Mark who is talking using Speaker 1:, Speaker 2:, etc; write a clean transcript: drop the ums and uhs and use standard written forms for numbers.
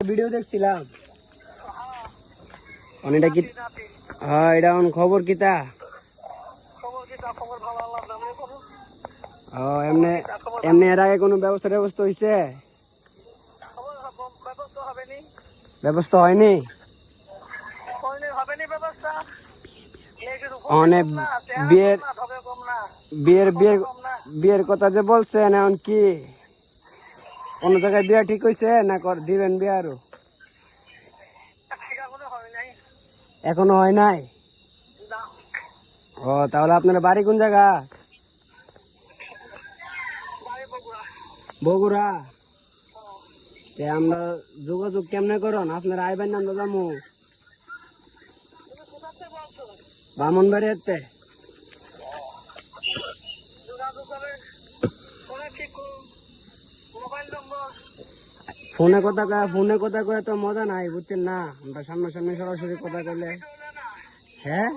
Speaker 1: video দেখছিলাম অনেকটা কি হ্যাঁ এটা খবর কিতা ও এমনি এমনি এর আগে কোনো ব্যবস্থা হয়েছে ব্যবস্থা হয়নি অনেক বিয়ের বিয়ের বিয়ের বিয়ের কথা যে বলছেন এখন কি কোন জায়গায় বিয়ে ঠিক হয়েছে না দিবেন বিয়ে আরো এখনো হয় নাই ও তাহলে আপনার বাড়ি কোন জায়গা বগুড়া আমরা যোগাযোগ কেমনে করুন আপনার আইবেন না আমরা যাবো বামনবাড়িতে ফোনে কথা কয়ে তো মজা নাই বুঝছেন না আমরা সামনাসামনি সরাসরি কথা কইলে হ্যাঁ